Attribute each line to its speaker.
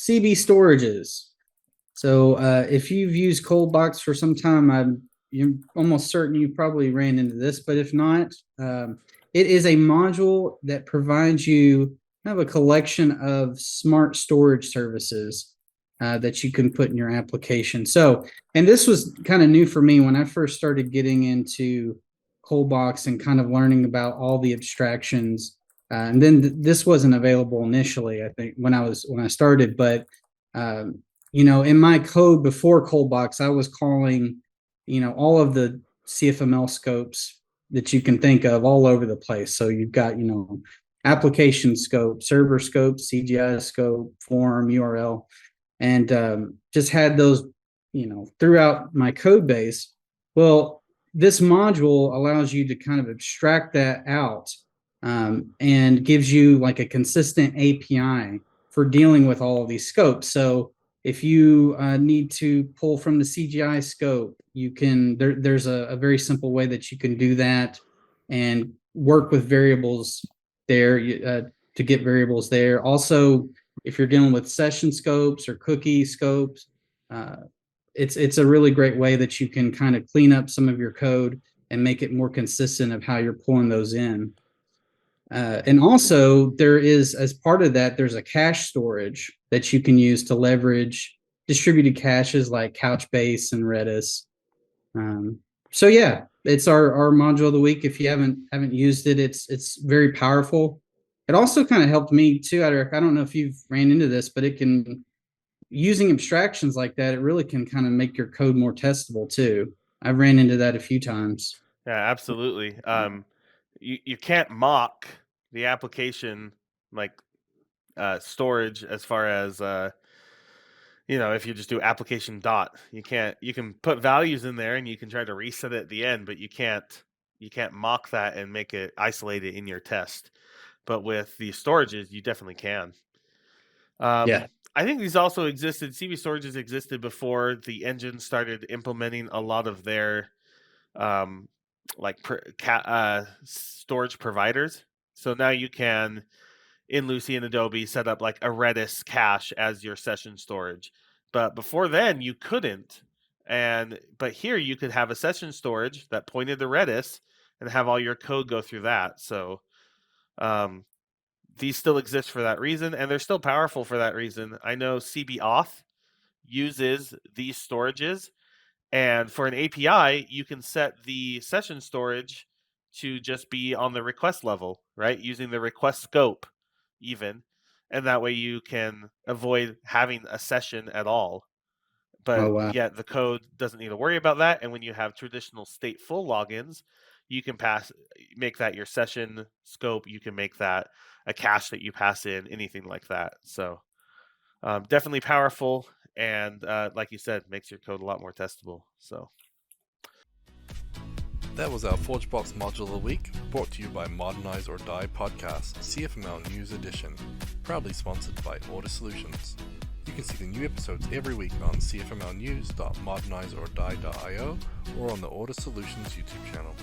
Speaker 1: CBStorages. So if you've used ColdBox for some time, you're almost certain you probably ran into this, but if not, it is a module that provides you kind of a collection of smart storage services that you can put in your application. So, and this was kind of new for me when I first started getting into ColdBox and kind of learning about all the abstractions. And then this wasn't available initially, I think, when I started, but in my code before ColdBox, I was calling, all of the CFML scopes that you can think of all over the place. So you've got, application scope, server scope, CGI scope, form, URL, and just had those, throughout my code base. Well, this module allows you to kind of abstract that out and gives you like a consistent API for dealing with all of these scopes. So if you need to pull from the CGI scope, you can. There's a very simple way that you can do that and work with variables there to get variables there. Also, if you're dealing with session scopes or cookie scopes, it's a really great way that you can kind of clean up some of your code and make it more consistent of how you're pulling those in. And also there is, as part of that, there's a CacheStorage that you can use to leverage distributed caches like Couchbase and Redis. So yeah, it's our module of the week. If you haven't used it, it's very powerful. It also kind of helped me too, Eric. I don't know if you've ran into this, but using abstractions like that, it really can kind of make your code more testable too. I've ran into that a few times.
Speaker 2: Yeah, absolutely. You can't mock the application like storage as far as if you just do application dot, you can put values in there and you can try to reset it at the end, but you can't mock that and make it isolated in your test. But with the storages, you definitely can.
Speaker 1: Yeah.
Speaker 2: I think these also existed. CBStorages existed before the engine started implementing a lot of their storage providers. So now you can, in Lucy and Adobe, set up like a Redis cache as your session storage. But before then, you couldn't. But here you could have a session storage that pointed to Redis and have all your code go through that. So these still exist for that reason, and they're still powerful for that reason. I know CBAuth uses these storages, and for an API, you can set the session storage to just be on the request level, right? Using the request scope even. And that way you can avoid having a session at all. But yet the code doesn't need to worry about that. And when you have traditional stateful logins, you can make that your session scope. You can make that a cache that you pass in, anything like that. So definitely powerful. And like you said, makes your code a lot more testable. So
Speaker 3: that was our ForgeBox module of the week, brought to you by Modernize or Die podcast, CFML News Edition, proudly sponsored by Order Solutions. You can see the new episodes every week on cfmlnews.modernizeordie.io or on the Order Solutions YouTube channel.